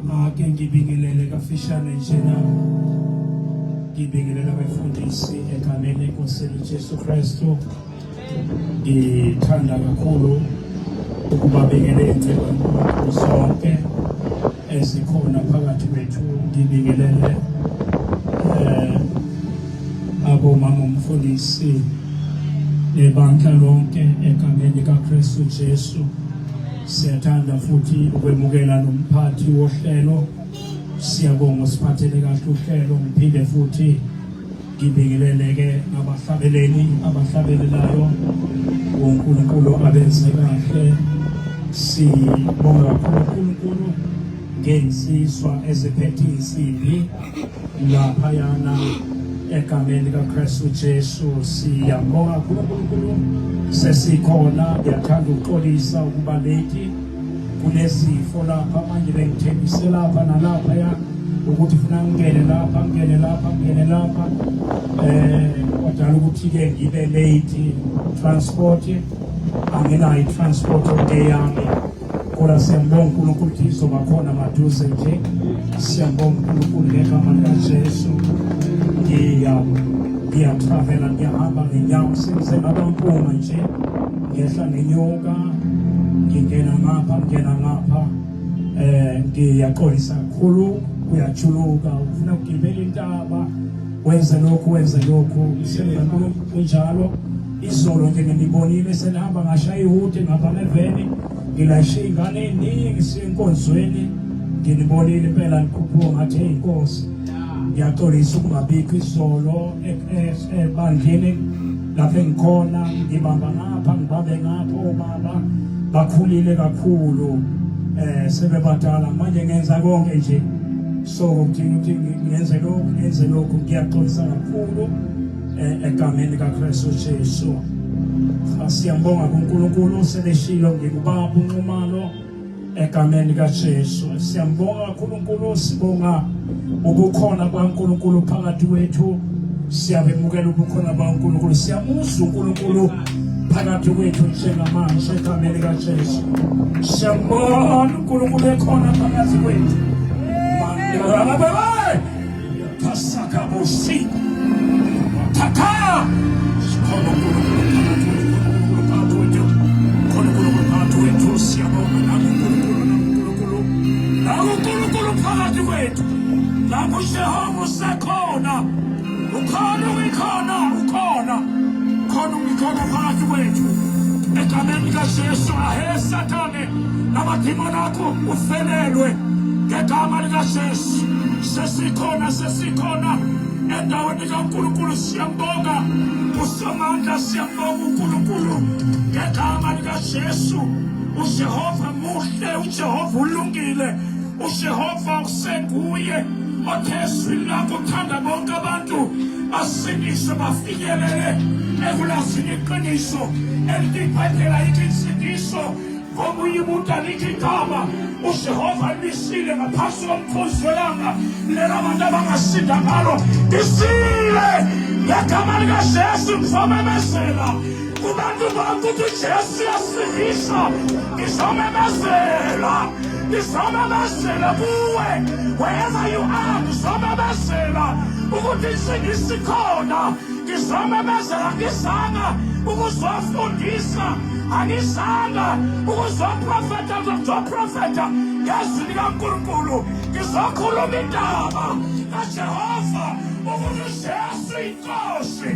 Ake ngibingelele kafishane njena. Ngibingelela abafundisi egameni lenkosi Jesu Kristu. Ngithanda kakhulu ukubabingelela ingcebo zonke ezikhona phakathi kwethu. Ngibingelele abo mama umfundisi nebandla lonke egameni likaKristu Jesu. Siyathanda futhi ukwemukela nomphathi wohlelo. Siyabonga siphathele kahle uhlelo. Ngiphinde futhi ngibingeleleke nabahlabeleli abahlabelelayo uNkulunkulu abenze kahle. Sibonga uNkulunkulu ngensizwa eziphethe insimbi lapha yana egameni likaKristu Jesu. Siyabonga uNkulunkulu sesikhona. Ngiyathanda ukuxolisa ukuba late kunesifo lapha manje bengithembise lapha nalapha ya ukuthi ufuna ngene lapha kodwa ukuthi ke ngibe late transport anginayo transport day yami kodwa siyambonga uNkulunkulu ukuthi izoba khona maduze nje. Siyambonga uNkulunkulu ngegama likaJesu. Ngiyatravela ngiyahamba ngenyawo senze ngabampunga nje ngehla ngenyoka ngingena ngapha ngiyaxolisa kakhulu. Uyajuluka ufuna ukugibela intaba wenze lokhu isenza kunjalo. Izolo nje ngibonile senihamba ngashaya ihude ngapha neveni ngilashe ingane eningi siyenkonzweni. Nginibonile impela nikhuphuka ngathi inkosi. Ngiyaxolisa ukungabikho izolo ebandleni lapho engikhona. Ngibamba ngapha obaba bakhulile kakhulu sebebadala manje ngenza konke nje. So ukuthi ngenze lokhu ngiyaxolisa kakhulu egameni likaKristu Jesu. Siyambonga uNkulunkulu seleshilo ngikubaba unxumalo egameni likaJesu. Siyambonga uNkulunkulu. Sibonga ukukhona kwaNkulunkulu phakathi kwethu. Siyabemukela ukukhona kwaNkulunkulu. Siyamusa uNkulunkulu phakathi kwethu njengamanje egameni likaJesu. Siyambonga uNkulunkulu ekhona phakathi kwethu. Pasaka bosi taka sikhona uNkulunkulu phakathi kwethu. Siyabonga uNkulunkulu phakathi kwethu. Lapho Jehova usekhona ukhona phakathi kwethu egameni likaJesu. Ahe Sathane namadimoni akho ufelelwe ngegama likaJesu. Sesikhona endaweni kaNkulunkulu. Siyambonga uSomandla. Siyambonga uNkulunkulu ngegama likaJesu. uJehova muhle, uJehova ulungile, uJehova usenguye othezwe lakho uthanda bonke abantu basindiswe bafikelele ekulazini iqiniso eliphathela iqiniso ngomunye umuntu alithi igama. uJehova lisile ngaphansi komkhosi welanga lelo abantu abangasinda ngalo lisile ngegama likaJesu. Ngizomemezela kubantu bonke ukuthi uJesu uyasindisa. Ngizomemezela kuwe wherever you are. Ngizomemezela ukuthi insindiso ikhona. Ngizomemezela ngizanga ukuzofundisa, angizanga ukuzoprofeta ngezwi likaNkulunkulu. Ngizokhuluma indaba kaJehova ukuthi uJesu inkosi.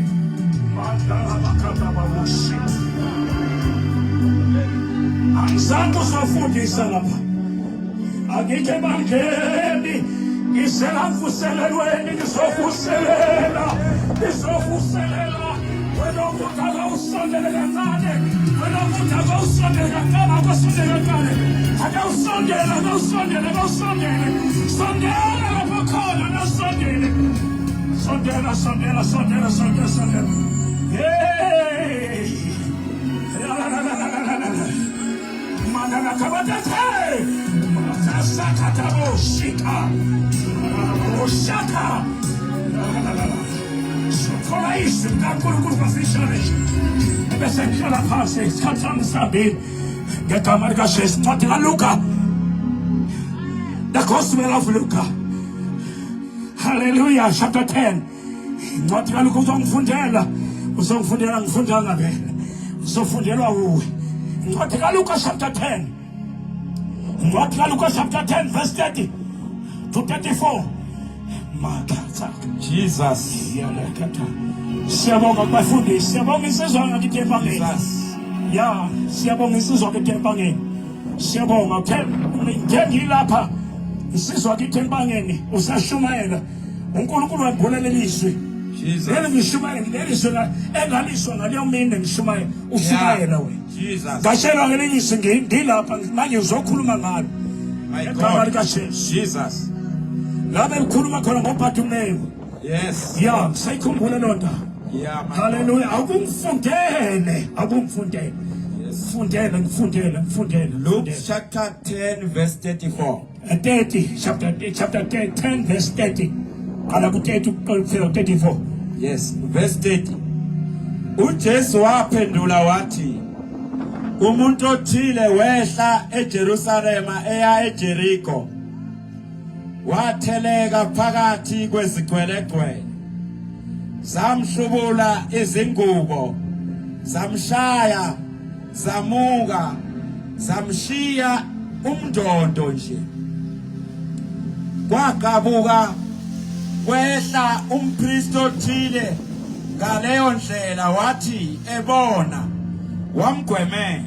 Angizange uzofundisa lapha, angike ebandleni ngiselamvuselelweni. Ngizovuselela wena ukuthi akawusondele kancane, wena ukuthi akawusondele kancane, akawusondele kancane, akawusondele sondela lapho khona nasondele. Sondela. Hey! Manana kabatete! Masakata boshika! Boshaka! Sokola isu kakuru kafishane. Ebese kala pase katam sabi. Ngegama likaJesu. Ncwadi kaLuka The Gospel of Luke. Hallelujah. Chapter 10. Incwadi kaLuka uzongifundela. Uzongifundela ngifunda ngabe. Uzofundelwa uwe. Incwadi kaLuka chapter 10. Incwadi kaLuka chapter 10 verse 30 to 34. Jesus. Siyabonga kubafundisi. Siyabonga isizwe ngakithi empangeni. Ya, siyabonga isizwe ngakithi empangeni. Siyabonga ngilapha isizwe ngakithi empangeni usashumayela. uNkulunkulu wabholela lelizwi. Jesus. Leli ngishumayela lelizwi engaliswa ngaleyo mini ngishumayela. Ushumayela wena. Jesus. Ngashela ngelizwi ngilapha manje uzokhuluma ngalo. My God. Jesus. Ngabe ngikhuluma khona ngophathumeyo. Yes. Yeah, sayikhumbula lonto. Yeah, my Hallelujah. Akungifundele. Yes. Ngifundele. Luke chapter 10 verse 34. 30, chapter 10 verse 30. Kala ku 30 kufika 34. Yes, verse 30. uJesu waphendula wathi, umuntu othile wehla eJerusalema eya eJeriko. Watheleka phakathi kwezigcwelegcwele. Zamhlubula izingubo, zamshaya, zamuka, zamshiya umndondo nje. Kwagabuka kwehla umpristi othile ngaleyo ndlela wathi ebona wamgwemela.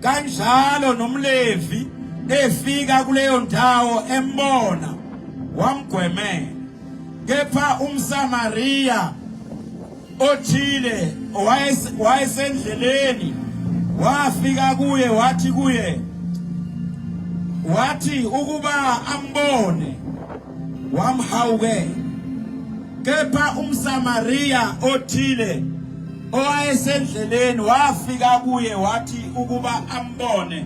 Kanjalo nomLevi efika kuleyo ndawo embona wamgwemela. Kepha umSamariya othile wayesendleleni wafika kuye wathi ukuba ambone wamhawukela. Kepha umSamariya othile owayesendleleni wafika kuye wathi ukuba ambone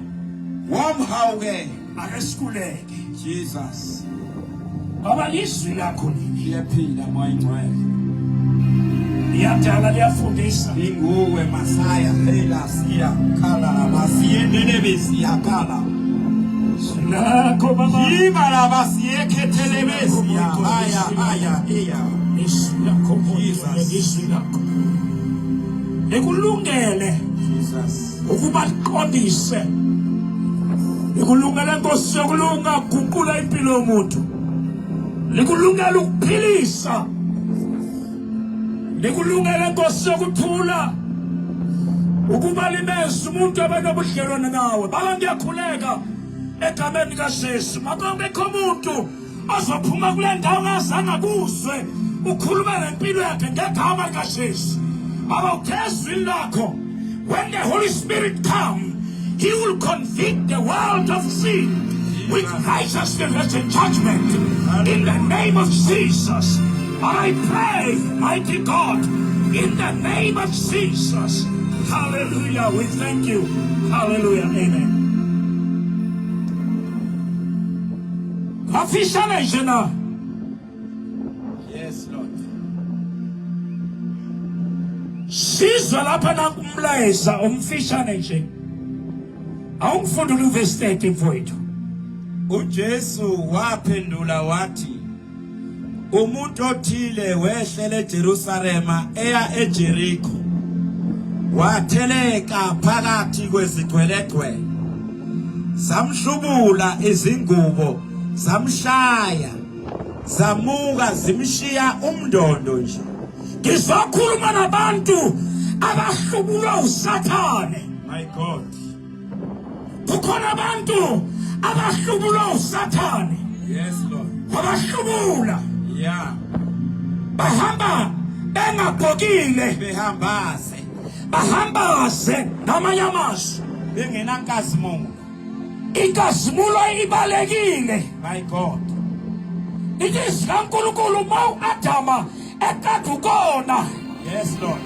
wamhawukela. Akesikuleke. Jesus. Baba izwi lakho nini? Liyaphila moyingcwele. Liyadala liyafundisa. Inguwe Masaya phela siyakhala abasiyendele besiyakhala. Silakho baba. Yiba labasiyekhethele besiya haya eya. Isilakho izilakho. Ekulungele Jesus. ukuba liqondise. Ekulungele Nkosi yokulunga guqula impilo yomuntu. Likulungela ukuphilisa. Likulungela Nkosi yokuthula. Ukuba limeza umuntu abanobudlelwane nawe. Baba ngiyakhuleka egameni likaJesu. Makungekho umuntu ozophuma kule ndawo ngazange kuzwe ukhuluma ngempilo yakhe ngegama likaJesu. Baba uthezwe lakho. When the Holy Spirit comes, He will convict the world of sin with righteousness and judgment in the name of Jesus. I pray, mighty God, in the name of Jesus. Hallelujah. We thank you. Hallelujah. Amen. Yes, Lord. Sizwe lapha nakumlayeza umfishane nje. Awungifundule uverse 30 mfowethu. uJesu waphendula wathi, umuntu othile wehlele eJerusalema eya eJeriko. Watheleka phakathi kwezigcwelegcwele. Zamhlubula izingubo, zamshaya, zamuka zimshiya umndondo nje. Ngizokhuluma nabantu abahlubulwa uSathane. My God. Kukhona abantu abahlubulwa uSathane. Yes, Lord. Abahlubula. Yeah. Bahamba bengagqokile. Bahambaze namanye amazwi. Bengenankazimulo. Inkazimulo ibalekile. My God. Ilizwi kaNkulunkulu Adama ekadukona. Yes, Lord.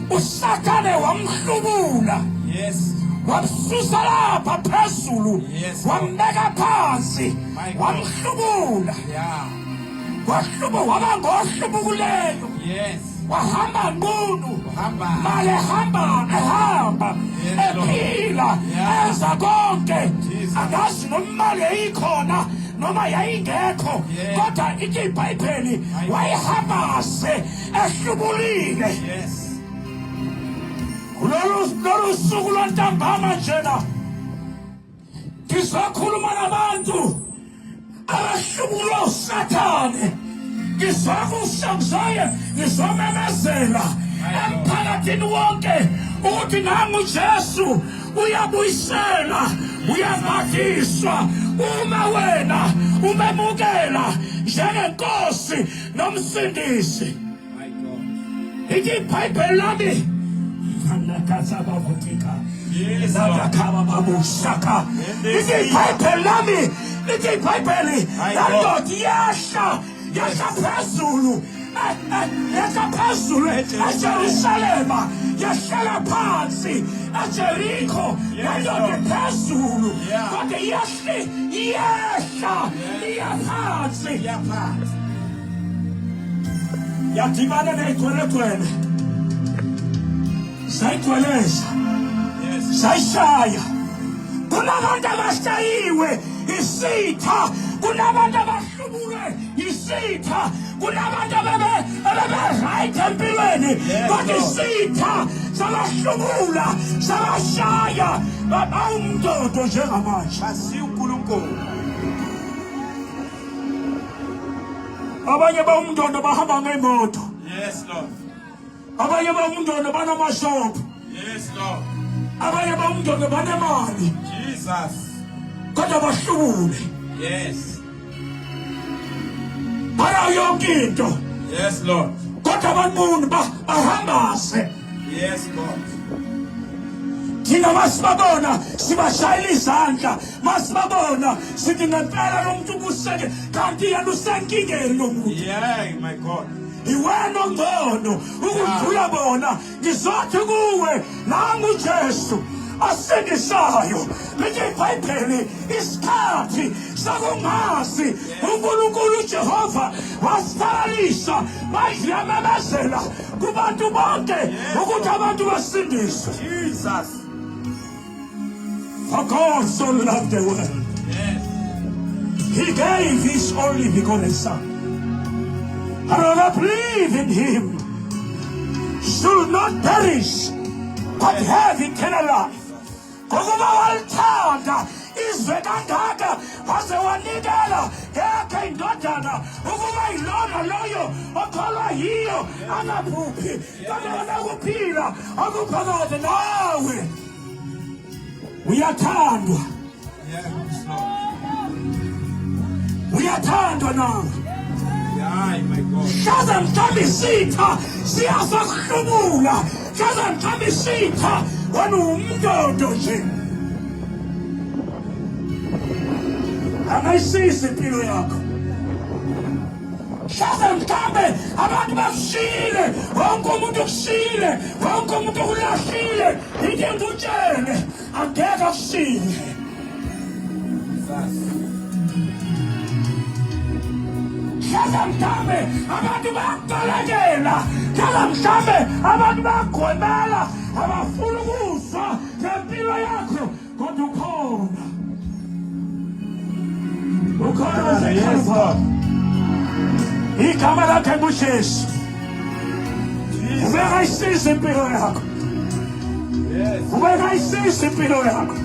uSathane wamhlubula. Yes. Wamsusa lapha phezulu. Yes. Wambeka phansi. Wamhlubula. Yeah. Wahlubu waba ngohlubukuleyo. Yes. wahamba nqunu Uhamba. mali ehamba Yes, Lord. ephila Yeah. enza konke Jesus. angazi noma imali yayikhona noma yayingekho Yeah. kodwa ithi iBhayibheli wayihambase ehlubulile Yes. kulolu suku lwantambama njena ngizokhuluma nabantu abahlubula uSathane ngizokushamzaye ngizomemezela emphakathini wonke ukuthi nangu uJesu uyabuyisela uyabhadiswa uma wena umemukela njengenkosi nomsindisi My God. ithi iBhayibheli lami Yes, Lord. Shaka. Ithi iBhayibheli lami ithi iBhayibheli landoda yasha phezulu yasha phezulu eJerusalema yahlala phansi eJerikho landoda phezulu kodwa yehla iyaphansi Yaphansi. yadibana neyigcwelegcwele sayigcweleza Yes. sayishaya kunabantu abashayiwe isitha kunabantu abahlubulwe isitha kunabantu abebe-right empilweni kodwa isitha sabahlubula sabashaya bawumntondo njengamanje Basiya uNkulunkulu. abanye bawumntondo bahamba ngey'moto Yes, Lord. abanye bawumntondo banamashophu Yes, Lord. abanye bawumntondo banemali Jesus. kodwa bahlubule Yes. banayo yonke into Yes, Lord. kodwa abantu bahambase Yes, God. thina masibabona sibashayela izandla masibabona sithi ngempela lo muntu ubuseke kanti yena usenkingeni lo muntu Yeah, my God. iwena ongcono ukudlula bona ngizothi kuwe nangu uJesu asindisayo lithi iBhayibheli isikhathi sakungazi uNkulunkulu uJehova wasiqalisa manje yamemezela kubantu bonke ukuthi abantu basindiswe. Jesus. For God so loved the world Yes. he gave his only begotten son and whoever believe in him should not perish but have eternal life. Ngokuba walithanda izwe kangaka waze wanikela yakhe indodana ukuba yilona loyo okholwa yiyo angaphuphi kodwa ukuphila akuphakathi nawe uyathandwa Yes, Lord. uyathandwa nawe Yeah, my God. hlaza mhlawumbe isitha siyasahlubula hlaza mhlawumbe isitha wena umntondo nje angayisiza impilo yakho hlaza mhlawumbe abantu bakushile wonke umuntu kushile wonke umuntu kulahlile ithi ngikutshele angeke akushile Jesus. hlaza mhlawumbe abantu bayakuqalekela hlaza mhlawumbe abantu bayagwemela abafuna ukuzwa ngempilo yakho kodwa ukhona Yes, Lord. igama lakhe nguJesu Jesus. ubeka isiza impilo yakho Yes. ubeka isiza impilo yakho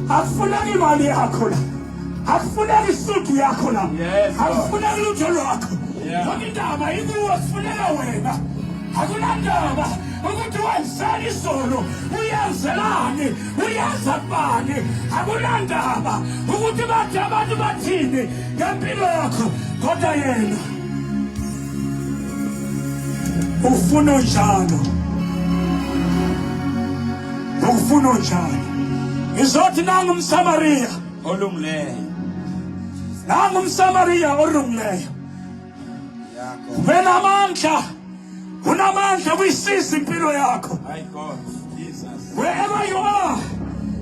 akufuneki imali yakho la akufuneki isudu yakho la Yes, Lord. akufuneki lutho lwakho Yeah. yonke indaba ikuwe kufuneka wena akunandaba ukuthi wenzeni izolo uyenzelani uyenza kubani akunandaba ukuthi bathi abantu bathini ngempilo yakho kodwa yena ufuna njalo ufuna njalo izothi nangu umSamariya Olungileyo. nangu umSamariya olungileyo Yakho. benamandla unamandla kuyisiza impilo yakho My God. Jesus. wherever you are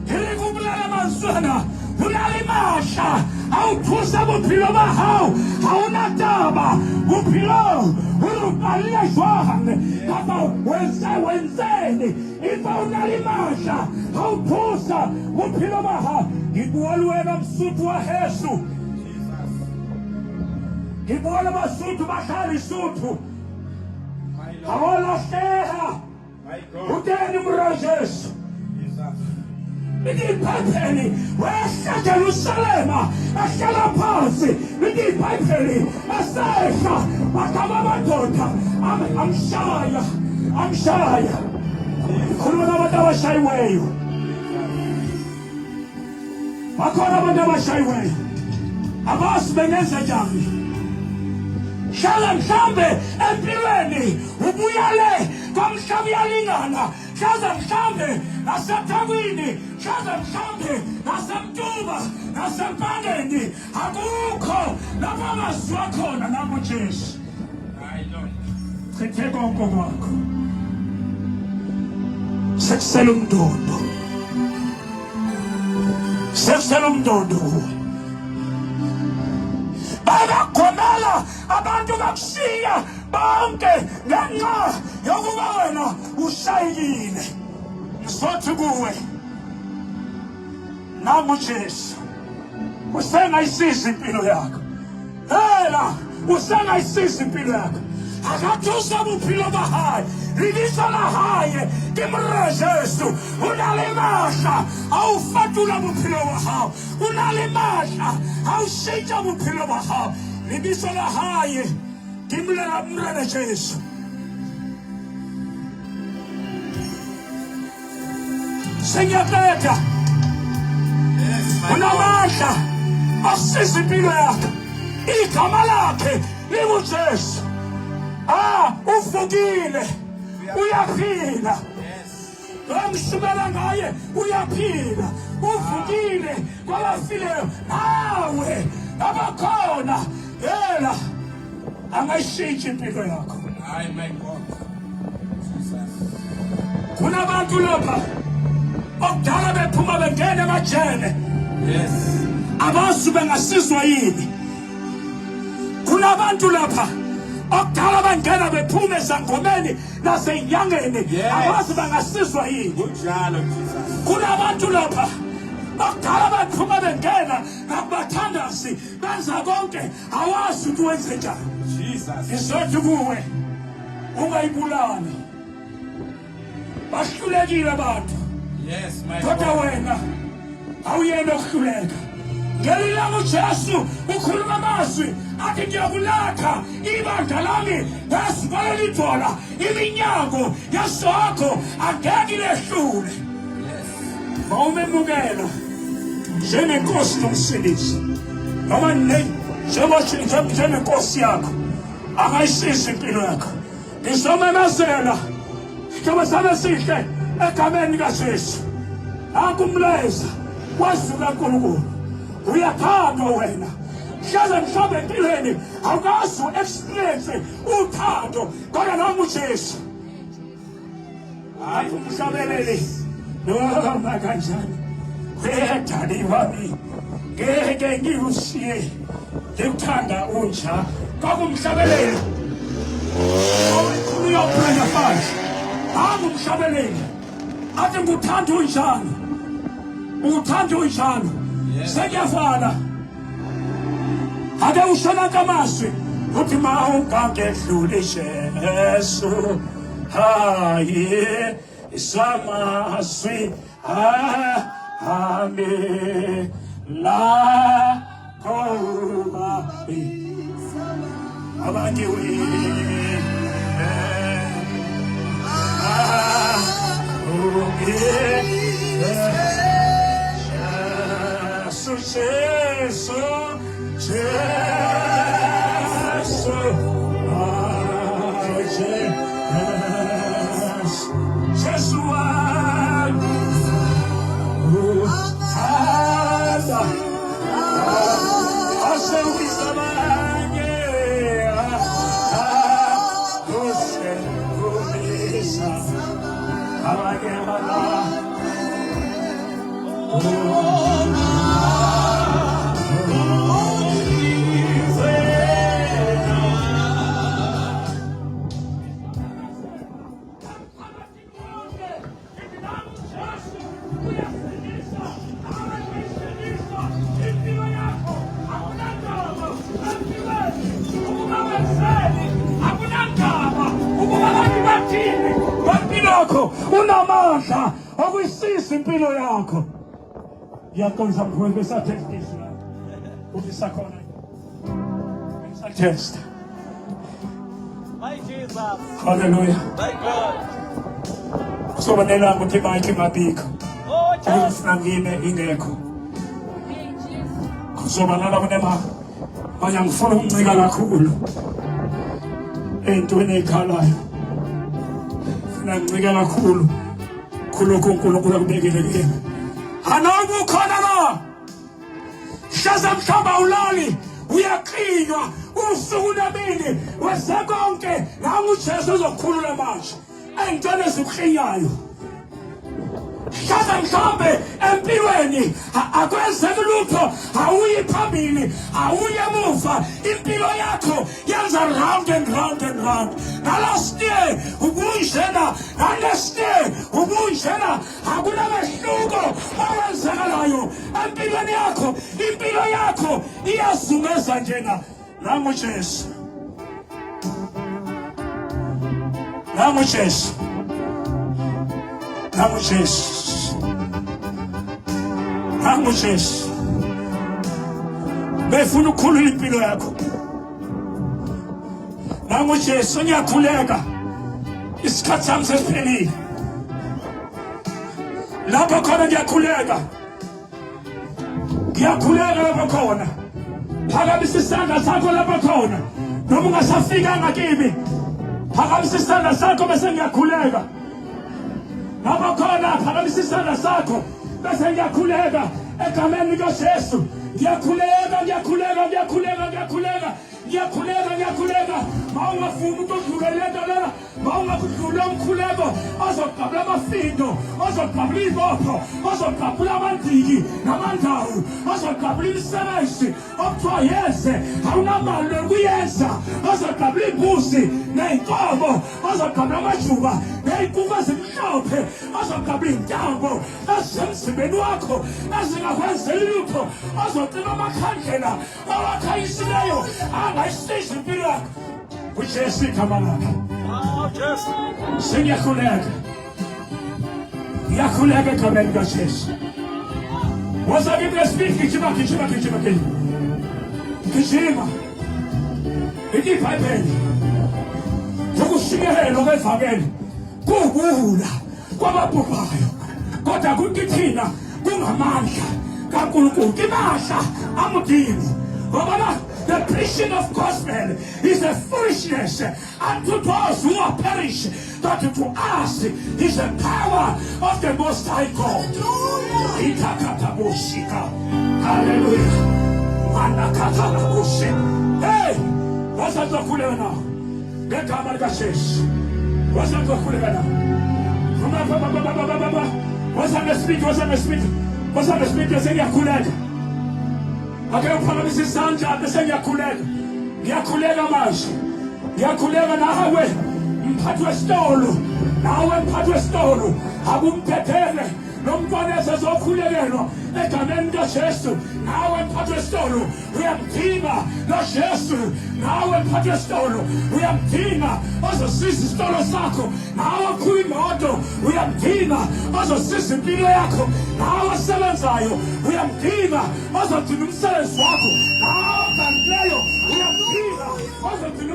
ilikubulela mazwana ulala imasha Hauphusa bophelo ba hao. Ha ona taba. Bophelo. Urupalia jwang. Kapa wenzeni. Ifa una le matla. Hauphusa bophelo ba hao. Ke bua le wena Mosotho wa heso. Ke bua le Basotho ba hlala Lesotho. Ha wa lahleha. O teng morao Jesu. Ngiyiphapheni wehla Jerusalema ahlala phansi ngiyiphapheni asehla bakaba amadoda amshaya khuluma nabantu abashayiweyo bakhona abantu abashayiweyo abazi bengenza njani hlala mhlambe empilweni ubuyale kwamhlaba uyalingana hlaza mhlambe naseThawini hlaza mhlambe naseMtuba nasempangeni akukho lapho amaziwa khona nabo Jesu chithe konke kwakho sekusela umndondo bagakhomela abantu bakushiya bonke ngenxa yokuba wena ushayile ngizothi kuwe nami Jesu usengayisiza impilo yakho usengayisiza impilo yakho akathusa bophelo ba hae lebitso la hae ke Morena Jesu o na le matla a o fatola bophelo ba hao o na le matla a o šetša bophelo ba hao lebitso la hae ke Morena Jesu sengiyaqeda unamandla asiza impilo yakho igama lakhe linguJesu uvukile uyaphila ngamsumela ngaye uyaphila uvukile kwabafileyo nawe abakhona yena angayishintshi impilo yakho kunabantu lapha okudala bephuma bengena emajele abazi bengasizwa yini kunabantu lapha okudala bangena bephume ezangomeni nasenyangeni abazi bangasizwa yini kunabantu lapha okudala bephuma bengena nakubathandazi benza konke awazi ukuthi wenze njani ngizothi kuwe ungayibulali bahlulekile abantu kodwa wena awuyena okuhluleka ngelilanga uJesu ukhuluma amazwi athi ngiyakulakha ibandla lami ngasibalela ibhola iminyango yasokho angeke ilehlule mawumemukela njengenkosi nomsindisi noma njengenkosi yakho angayisiza impilo yakho ngizomemezela njengoba same sihle egameni likaJesu akumleza wazulu kaNkulunkulu uyathandwa wena hlaza mhlawumbe empilweni awukazi u-experience uthando kodwa noma uJesu hayi umhlabeleli noma kanjani wedani wami ngeke ngiwushiye ngikuthanda unja kwakumhlabeleli uyaphenya phansi angumhlabeleli athi nguthanda unjani uthanda unjani sekuyafana ake ushona kamazwi uthi ma ungangedluli Jesu hayi samazwi ahambe la koba abanye impilo yakho. Ngiyaqonda mkhulu besatestisha. Ubisakhona. Besatest. My Jesus. Hallelujah. My God. Kuzobanela ukuthi bayike mabiko. Oh, Jesus. Ngine ingekho. Kuzobanala kunema bayangifuna ukuncika kakhulu. Entweni ekhalayo. Funa ukuncika kakhulu. Khuloko uNkulunkulu akubekele kuyena. Anobu khona la. Shaza mhlaba ulali. Uyaqinywa usuku namini wesekonke la uJesu uzokhulula manje. Engcane zikhinyayo. Shaza mhlambe empilweni akwenzeki lutho awuyi phambili awuye emuva impilo yakho yenza round and round and round nalast year ubunjena nalast year ubunjena akunamehluko owenzakalayo empilweni yakho impilo yakho iyazungeza njena nangu Jesu nangu Jesu nangu Jesu nangu Jesu befuna ukukhulula impilo yakho nangu Jesu ngiyakhuleka isikhathi sami sesiphelile lapho khona ngiyakhuleka lapho khona phakamisa isandla sakho lapho khona noma ungasafikanga kimi phakamisa isandla sakho bese ngiyakhuleka lapho khona phakamisa isandla sakho bese ngiyakhuleka egameni likaJesu ngiyakhuleka mawungafuni ukudlulela lana mawungakudlula umkhuleko ozogqabula amafindo ozogqabula ibopho ozogqabula amandiki namandawo ozogqabula imisebenzi okuthiwa yeze awunamali yokuyenza ozogqabula imbuzi ney'nkomo ozogqabula amajuba ney'nkukhu ezimhlophe ozogqabula iy'ntambo ezisemzimbeni wakho ezingakwenzeli lutho ozocima amakhandlela awakhanyisileyo angayisiza impilo yakho uJesu igama lakhe sengiyakhuleka egameni likaJesu woza kimi ngesipidi gijima ibhayibheli ukushikelwa kwevangeli kuwubuwula kwababhubhayo kodwa kuthi thina kungamandla kaNkulunkulu kimahla amudini ngoba the preaching of gospel is a foolishness unto those who are perish, but to us is the power of the Most High God. Hallelujah. Hey, what's that talking about now? Get come on, guys. What's that talking about now? What's on the speak? What's on the speak? What's on the speak? You're saying you're cool. Akayophakamisa isandla bese ngiyakhuleka manje ngiyakhuleka nawe mphathi wesitolo akumphethere nomntwana esezokhulekelwa egameni likaJesu nawe mphathi wesitolo uyamdinga noJesu nawe mphathi wesitolo uyamdinga ozosiza isitolo sakho nawe okhula imoto uyamdinga ozosiza impilo yakho nawe osebenzayo uyamdinga ozogcina umsebenzi wakho nawe ogangileyo uyamdinga ozogcina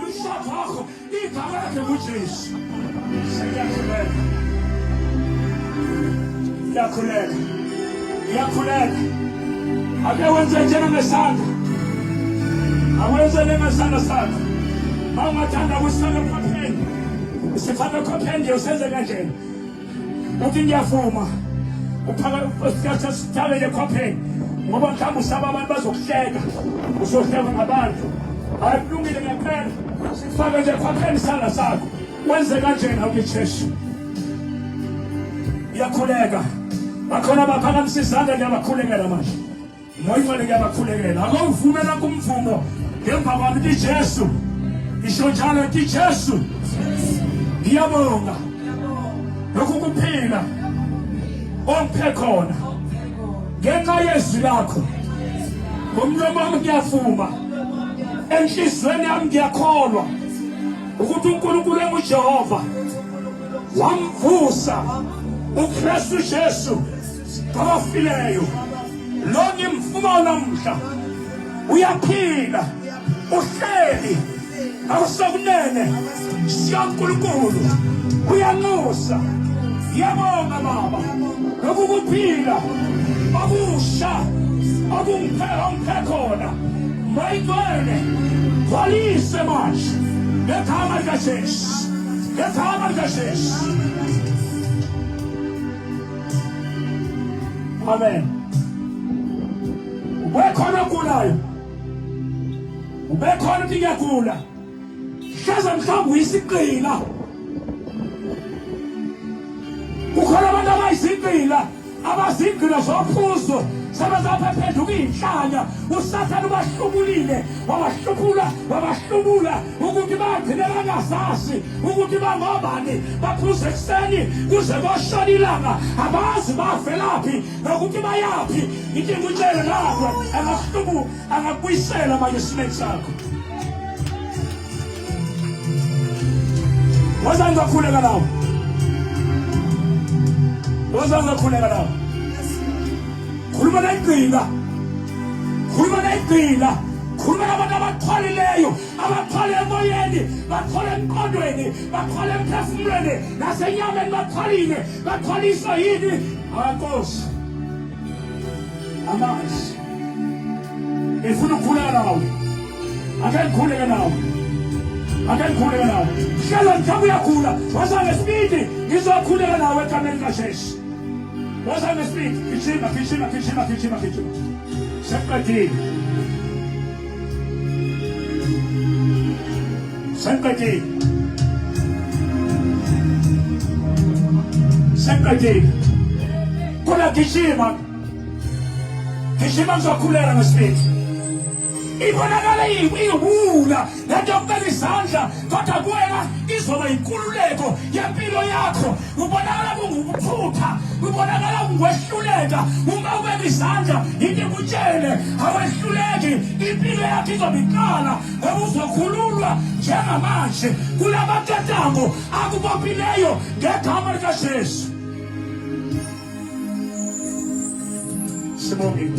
umshado wakho igama lakhe nguJesu Ngiyakhuleka ake wenze njena ngesandla awenze ngesandla sakho mawungathanda kusifaka ekhopheni usifaka ekhopheni nje usenze kanjena uthi ngiyavuma uphaka sithabele ekhopheni ngoba mhlawumbe usaba abantu bazokuhleka uzohleka ngabantu akulungile ngempela sifaka nje ekhopheni isandla sakho wenze kanjena uJesu ngiyakhuleka bakhona abaphakamisa izandla ngiyabakhulekela manje moyimali ngiyabakhulekela akuvumela kumvumo ngemva kwami uJesu isho njalo uJesu ngiyabonga lokhu kuphila ongiphe khona ngenxa yezwi lakho ngomlomo wami ngiyavuma enhlizweni yami ngiyakholwa ukuthi uNkulunkulu enguJehova wamvusa uKristu Jesu abafileyo lo ngimfuma namhla uyaphila uhleli akusakunene siyankulunkulu uyanxusa yabonga baba lokukuphila okusha okungiphe khona mayigcwele gcwalise manje ngegama likaJesu ngegama likaJesu amen ubekhona ogulayo ubekhona ukuthi ngiyagula hlaza mhlawumbe uyisiqila kukhona abantu abayisiqila abazingqila zophuzo sebezaphethe kuyinhlanya usathane ubahlubulile wabahlubula ukuthi bagcine bangazazi ukuthi bangobani baphuze ekuseni kuze koshona ilanga abazi bavelaphi nokuthi bayaphi inkinga utshele nawe angakubuyisela manje esimeni sakho wazange wakhuleka nawe khuluma nayigqila khuluma nabantu abaxhwalileyo abaxhwale emoyeni baxhwale emqondweni baxhwale emphefumulweni nasenyameni baxhwalile baxhwaliswa yini abaNkosi amazi ngifuna ukukhuleka nawe ake ngikhuleke nawe hlala mhlawumbe uyagula wazange sibindi ngizokhuleka nawe egameni likaJesu wazange sibindi gijima seqedile khona gijima ngizokhuleka ngesibindi ibonakala iwula lento yokubeka izandla kodwa kuwena izoba inkululeko yempilo yakho ubonakala kungukuphutha ubonakala kungwehluleka uma ubeka izandla into ikutshele awehluleki impilo yakho izoba iqala ngoba uzokhululwa njengamanje kulamaketango akubophileyo ngegama likaJesu sibonge